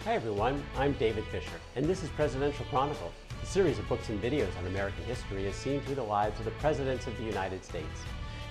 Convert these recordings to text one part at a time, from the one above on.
Hi everyone, I'm David Fisher, and this is Presidential Chronicles, a series of books and videos on American history as seen through the lives of the presidents of the United States.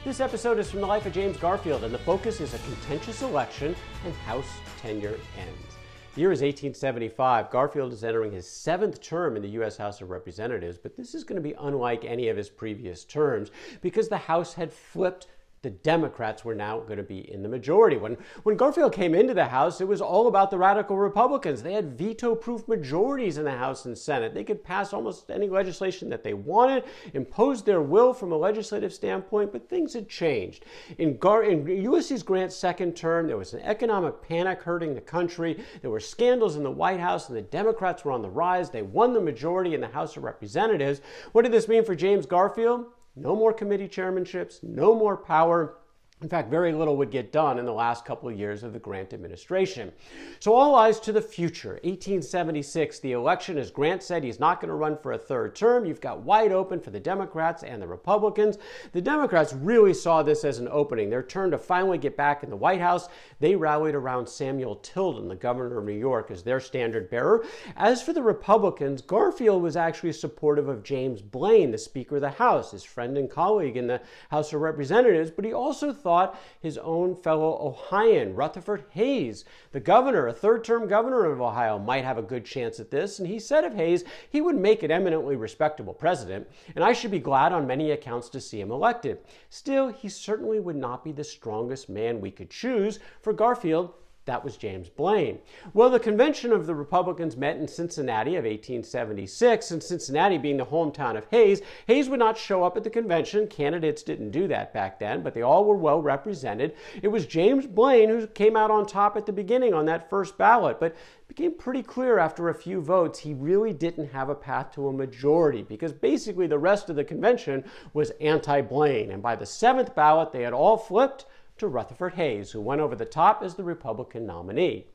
This episode is from the life of James Garfield, and the focus is a contentious election and House tenure ends. The year is 1875. Garfield is entering his 7th term in the U.S. House of Representatives, but this is going to be unlike any of his previous terms because the House had flipped. The Democrats were now going to be in the majority. When Garfield came into the House, it was all about the radical Republicans. They had veto-proof majorities in the House and Senate. They could pass almost any legislation that they wanted, impose their will from a legislative standpoint, but things had changed. In Ulysses Grant's 2nd term, there was an economic panic hurting the country. There were scandals in the White House, and the Democrats were on the rise. They won the majority in the House of Representatives. What did this mean for James Garfield? No more committee chairmanships, no more power. In fact, very little would get done in the last couple of years of the Grant administration. So all eyes to the future. 1876, the election, as Grant said, he's not going to run for a 3rd term. You've got wide open for the Democrats and the Republicans. The Democrats really saw this as an opening. Their turn to finally get back in the White House. They rallied around Samuel Tilden, the governor of New York, as their standard bearer. As for the Republicans, Garfield was actually supportive of James Blaine, the Speaker of the House, his friend and colleague in the House of Representatives, but he also thought his own fellow Ohioan, Rutherford Hayes, the governor, a 3rd-term governor of Ohio, might have a good chance at this. And he said of Hayes, he would make an eminently respectable president, and I should be glad on many accounts to see him elected. Still, he certainly would not be the strongest man we could choose. For Garfield, that was James Blaine. Well, the convention of the Republicans met in Cincinnati of 1876, and Cincinnati being the hometown of Hayes, Hayes would not show up at the convention. Candidates didn't do that back then, but they all were well represented. It was James Blaine who came out on top at the beginning on that first ballot, but it became pretty clear after a few votes he really didn't have a path to a majority because basically the rest of the convention was anti-Blaine, and by the 7th ballot they had all flipped to Rutherford Hayes, who went over the top as the Republican nominee.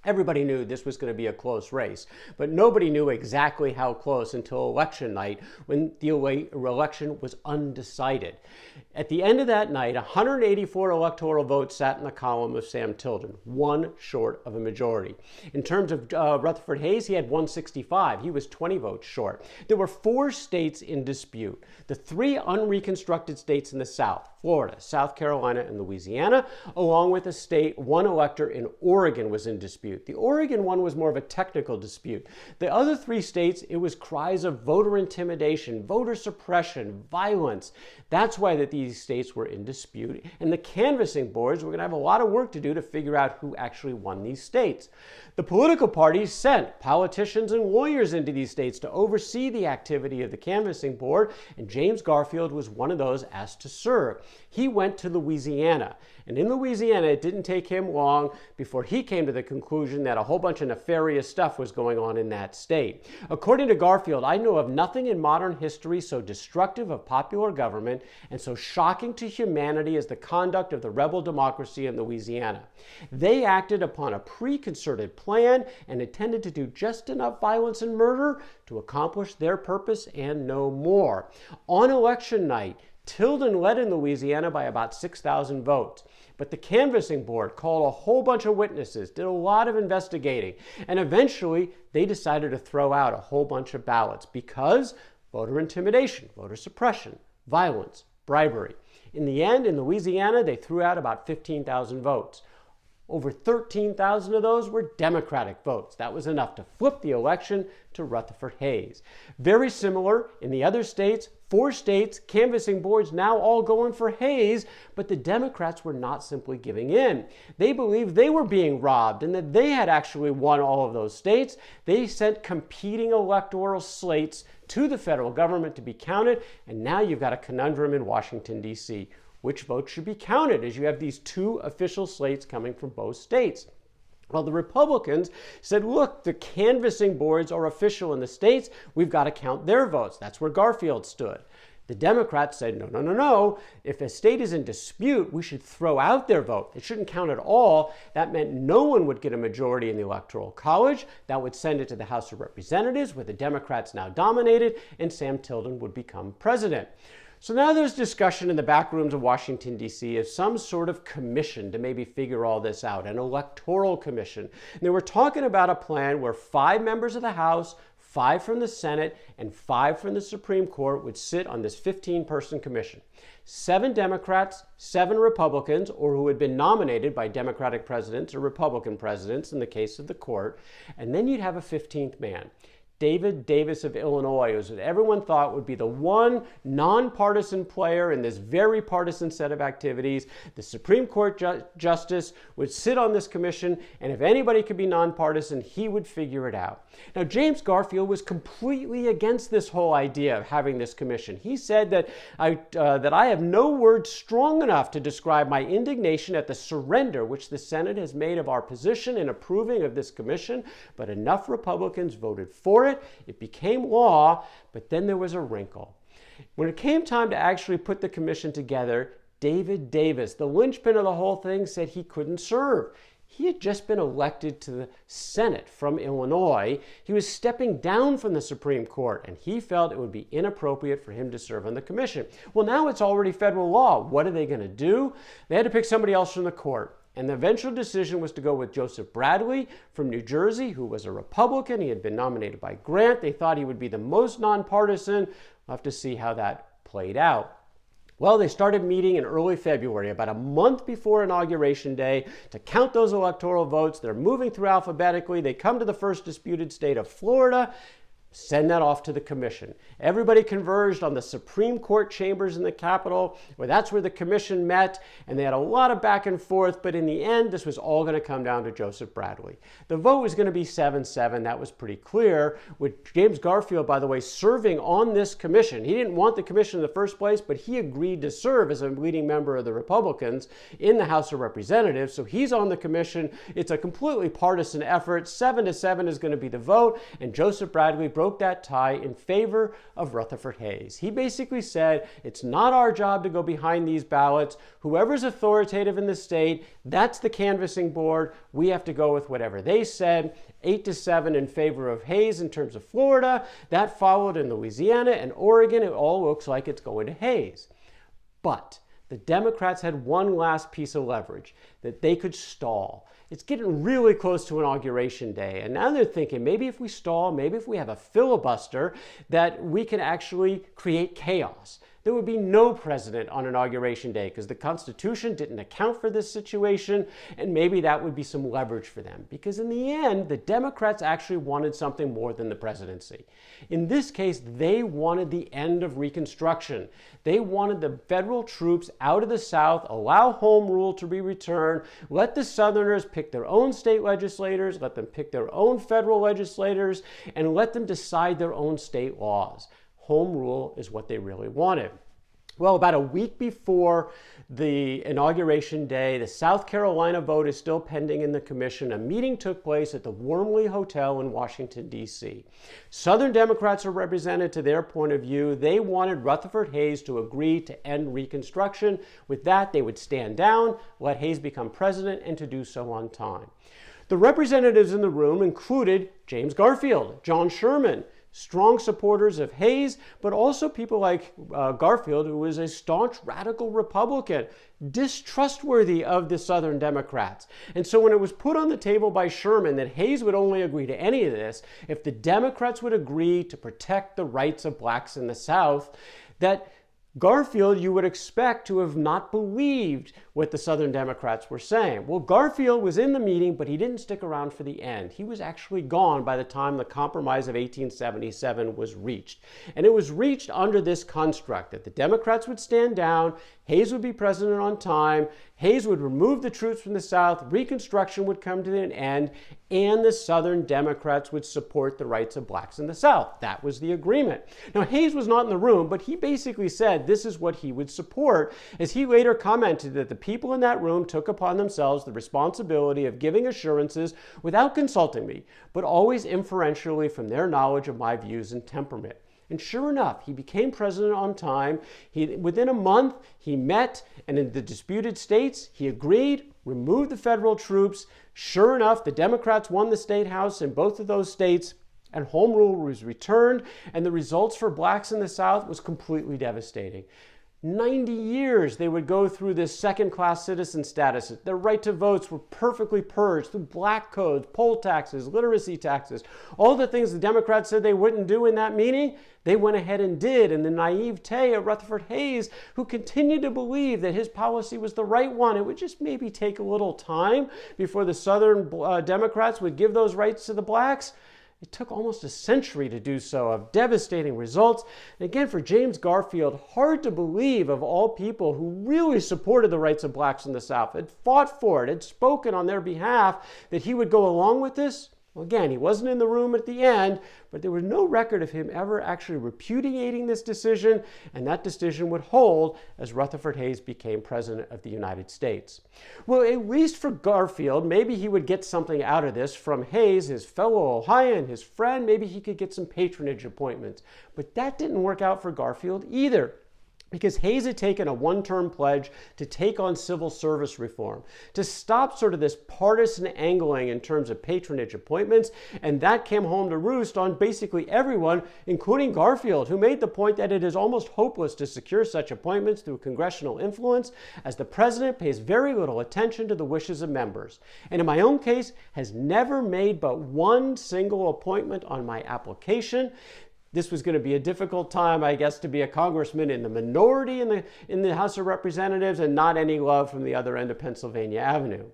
Everybody knew this was going to be a close race, but nobody knew exactly how close until election night when the election was undecided. At the end of that night, 184 electoral votes sat in the column of Sam Tilden, one short of a majority. In terms of Rutherford Hayes, he had 165. He was 20 votes short. There were 4 states in dispute. The 3 unreconstructed states in the South, Florida, South Carolina, and Louisiana, along with one elector in Oregon was in dispute. The Oregon one was more of a technical dispute. The other 3 states, it was cries of voter intimidation, voter suppression, violence. That's why these states were in dispute. And the canvassing boards were going to have a lot of work to do to figure out who actually won these states. The political parties sent politicians and lawyers into these states to oversee the activity of the canvassing board, and James Garfield was one of those asked to serve. He went to Louisiana, and in Louisiana, it didn't take him long before he came to the conclusion that a whole bunch of nefarious stuff was going on in that state. According to Garfield, I know of nothing in modern history so destructive of popular government and so shocking to humanity as the conduct of the rebel democracy in Louisiana. They acted upon a preconcerted plan and intended to do just enough violence and murder to accomplish their purpose and no more. On election night, Tilden led in Louisiana by about 6,000 votes. But the canvassing board called a whole bunch of witnesses, did a lot of investigating, and eventually they decided to throw out a whole bunch of ballots because voter intimidation, voter suppression, violence, bribery. In the end, in Louisiana, they threw out about 15,000 votes. Over 13,000 of those were Democratic votes. That was enough to flip the election to Rutherford Hayes. Very similar in the other states, 4 states, canvassing boards now all going for Hayes, but the Democrats were not simply giving in. They believed they were being robbed and that they had actually won all of those states. They sent competing electoral slates to the federal government to be counted, and now you've got a conundrum in Washington, D.C. Which votes should be counted as you have these 2 official slates coming from both states? Well, the Republicans said, look, the canvassing boards are official in the states. We've got to count their votes. That's where Garfield stood. The Democrats said, no. If a state is in dispute, we should throw out their vote. It shouldn't count at all. That meant no one would get a majority in the Electoral College. That would send it to the House of Representatives, where the Democrats now dominated, and Sam Tilden would become president. So now there's discussion in the back rooms of Washington, D.C. of some sort of commission to maybe figure all this out, an electoral commission. And they were talking about a plan where 5 members of the House, 5 from the Senate, and 5 from the Supreme Court would sit on this 15-person commission. 7 Democrats, 7 Republicans, or who had been nominated by Democratic presidents or Republican presidents in the case of the court, and then you'd have a 15th man. David Davis of Illinois, who everyone thought would be the one nonpartisan player in this very partisan set of activities. The Supreme Court justice would sit on this commission, and if anybody could be nonpartisan, he would figure it out. Now, James Garfield was completely against this whole idea of having this commission. He said that I have no words strong enough to describe my indignation at the surrender which the Senate has made of our position in approving of this commission, but enough Republicans voted for it. It became law, but then there was a wrinkle. When it came time to actually put the commission together, David Davis, the linchpin of the whole thing, said he couldn't serve. He had just been elected to the Senate from Illinois. He was stepping down from the Supreme Court, and he felt it would be inappropriate for him to serve on the commission. Well, now it's already federal law. What are they going to do? They had to pick somebody else from the court. And the eventual decision was to go with Joseph Bradley from New Jersey, who was a Republican. He had been nominated by Grant. They thought he would be the most nonpartisan. We'll have to see how that played out. Well, they started meeting in early February, about a month before Inauguration Day, to count those electoral votes. They're moving through alphabetically. They come to the first disputed state of Florida. Send that off to the commission. Everybody converged on the Supreme Court chambers in the Capitol, where that's where the commission met, and they had a lot of back and forth, but in the end, this was all going to come down to Joseph Bradley. The vote was going to be 7-7. That was pretty clear, with James Garfield, by the way, serving on this commission. He didn't want the commission in the first place, but he agreed to serve as a leading member of the Republicans in the House of Representatives, so he's on the commission. It's a completely partisan effort. 7-7 is going to be the vote, and Joseph Bradley broke that tie in favor of Rutherford Hayes. He basically said, it's not our job to go behind these ballots. Whoever's authoritative in the state, that's the canvassing board. We have to go with whatever they said. 8-7 in favor of Hayes in terms of Florida. That followed in Louisiana and Oregon. It all looks like it's going to Hayes. But the Democrats had one last piece of leverage, that they could stall. It's getting really close to Inauguration Day, and now they're thinking maybe if we stall, maybe if we have a filibuster, that we can actually create chaos. There would be no president on Inauguration Day because the Constitution didn't account for this situation, and maybe that would be some leverage for them. Because in the end, the Democrats actually wanted something more than the presidency. In this case, they wanted the end of Reconstruction. They wanted the federal troops out of the South, allow home rule to be returned, let the Southerners pick their own state legislators, let them pick their own federal legislators, and let them decide their own state laws. Home rule is what they really wanted. Well, about a week before the Inauguration Day, the South Carolina vote is still pending in the commission. A meeting took place at the Wormley Hotel in Washington, D.C. Southern Democrats are represented to their point of view. They wanted Rutherford Hayes to agree to end Reconstruction. With that, they would stand down, let Hayes become president, and to do so on time. The representatives in the room included James Garfield, John Sherman, strong supporters of Hayes, but also people like Garfield, who was a staunch radical Republican, distrustworthy of the Southern Democrats. And so when it was put on the table by Sherman that Hayes would only agree to any of this if the Democrats would agree to protect the rights of blacks in the South, that Garfield, you would expect to have not believed what the Southern Democrats were saying. Well, Garfield was in the meeting, but he didn't stick around for the end. He was actually gone by the time the Compromise of 1877 was reached. And it was reached under this construct that the Democrats would stand down, Hayes would be president on time, Hayes would remove the troops from the South, Reconstruction would come to an end, and the Southern Democrats would support the rights of blacks in the South. That was the agreement. Now, Hayes was not in the room, but he basically said this is what he would support, as he later commented that the people in that room took upon themselves the responsibility of giving assurances without consulting me, but always inferentially from their knowledge of my views and temperament. And sure enough, he became president on time. Within a month, he met, and in the disputed states, he agreed, removed the federal troops. Sure enough, the Democrats won the state house in both of those states, and home rule was returned, and the results for blacks in the South was completely devastating. 90 years they would go through this second-class citizen status. Their right to votes were perfectly purged through black codes, poll taxes, literacy taxes. All the things the Democrats said they wouldn't do in that meeting, they went ahead and did. And the naivete of Rutherford Hayes, who continued to believe that his policy was the right one, it would just maybe take a little time before the Southern Democrats would give those rights to the blacks. It took almost a century to do so, of devastating results. And again, for James Garfield, hard to believe, of all people who really supported the rights of blacks in the South, had fought for it, had spoken on their behalf, that he would go along with this. Well, again, he wasn't in the room at the end, but there was no record of him ever actually repudiating this decision, and that decision would hold as Rutherford Hayes became President of the United States. Well, at least for Garfield, maybe he would get something out of this from Hayes, his fellow Ohioan, his friend. Maybe he could get some patronage appointments. But that didn't work out for Garfield either, because Hayes had taken a one-term pledge to take on civil service reform, to stop sort of this partisan angling in terms of patronage appointments, and that came home to roost on basically everyone, including Garfield, who made the point that it is almost hopeless to secure such appointments through congressional influence, as the president pays very little attention to the wishes of members, and in my own case has never made but one single appointment on my application. This was going to be a difficult time, I guess, to be a congressman in the minority in the House of Representatives, and not any love from the other end of Pennsylvania Avenue.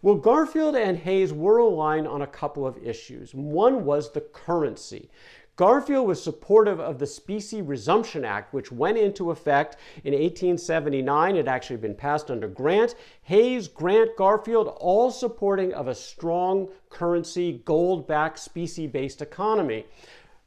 Well, Garfield and Hayes were aligned on a couple of issues. One was the currency. Garfield was supportive of the Specie Resumption Act, which went into effect in 1879. It had actually been passed under Grant. Hayes, Grant, Garfield, all supporting of a strong currency, gold-backed, specie-based economy.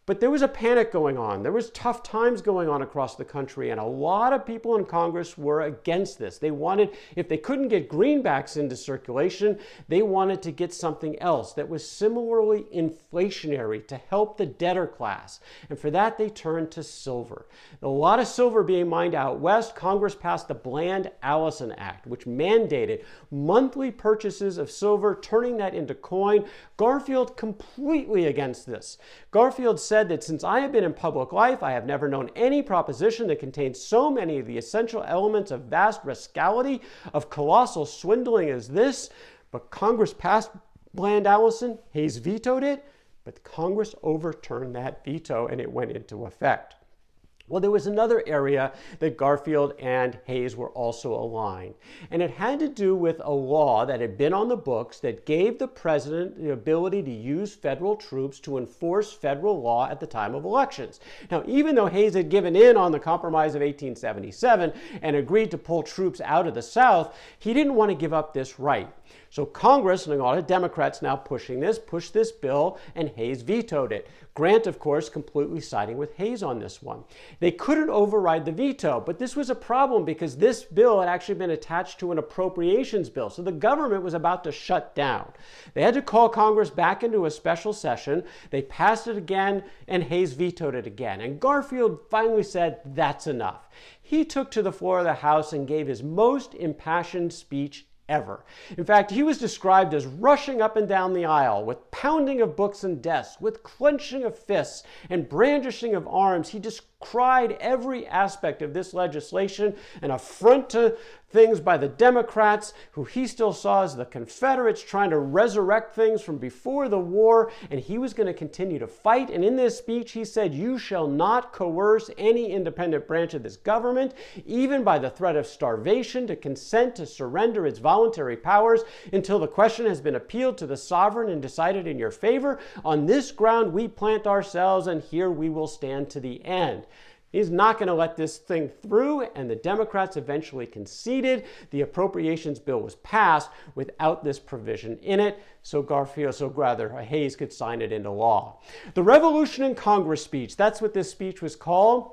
But there was a panic going on. There was tough times going on across the country, and a lot of people in Congress were against this. They wanted, if they couldn't get greenbacks into circulation, they wanted to get something else that was similarly inflationary to help the debtor class. And for that, they turned to silver. A lot of silver being mined out west. Congress passed the Bland-Allison Act, which mandated monthly purchases of silver, turning that into coin. Garfield completely against this. Garfield said that since I have been in public life, I have never known any proposition that contains so many of the essential elements of vast rascality, of colossal swindling as this. But Congress passed Bland-Allison. Hayes vetoed it, but Congress overturned that veto and it went into effect. Well, there was another area that Garfield and Hayes were also aligned, and it had to do with a law that had been on the books that gave the president the ability to use federal troops to enforce federal law at the time of elections. Now, even though Hayes had given in on the Compromise of 1877 and agreed to pull troops out of the South, he didn't want to give up this right. So Congress, and a lot of Democrats now pushed this bill, and Hayes vetoed it. Grant, of course, completely siding with Hayes on this one. They couldn't override the veto, but this was a problem because this bill had actually been attached to an appropriations bill, so the government was about to shut down. They had to call Congress back into a special session. They passed it again, and Hayes vetoed it again. And Garfield finally said, that's enough. He took to the floor of the House and gave his most impassioned speech ever. In fact, he was described as rushing up and down the aisle with pounding of books and desks, with clenching of fists and brandishing of arms. He decried every aspect of this legislation, an affront to things by the Democrats, who he still saw as the Confederates trying to resurrect things from before the war, and he was going to continue to fight. And in this speech, he said, "You shall not coerce any independent branch of this government, even by the threat of starvation, to consent to surrender its voluntary powers until the question has been appealed to the sovereign and decided in your favor. On this ground, we plant ourselves, and here we will stand to the end." He's not going to let this thing through, and the Democrats eventually conceded. The appropriations bill was passed without this provision in it, so Hayes could sign it into law. The Revolution in Congress speech, that's what this speech was called,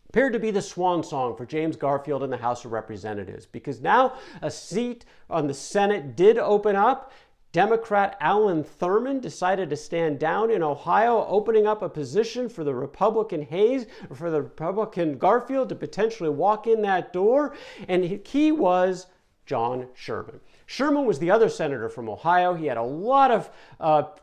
appeared to be the swan song for James Garfield in the House of Representatives, because now a seat on the Senate did open up. Democrat Alan Thurman decided to stand down in Ohio, opening up a position for the Republican Garfield to potentially walk in that door. And he was John Sherman. Sherman was the other senator from Ohio. He had a lot of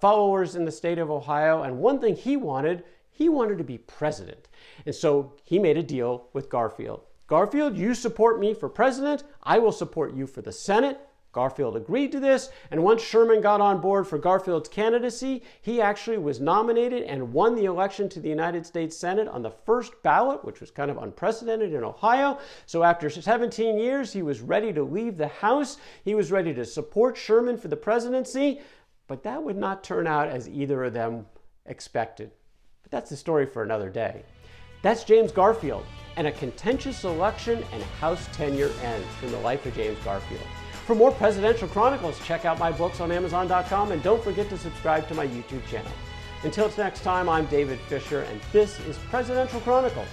followers in the state of Ohio. And one thing he wanted to be president. And so he made a deal with Garfield. Garfield, you support me for president, I will support you for the Senate. Garfield agreed to this, and once Sherman got on board for Garfield's candidacy, he actually was nominated and won the election to the United States Senate on the first ballot, which was kind of unprecedented in Ohio. So after 17 years, he was ready to leave the House. He was ready to support Sherman for the presidency, but that would not turn out as either of them expected. But that's the story for another day. That's James Garfield, and a contentious election and House tenure ends from the life of James Garfield. For more Presidential Chronicles, check out my books on Amazon.com, and don't forget to subscribe to my YouTube channel. Until next time, I'm David Fisher, and this is Presidential Chronicles.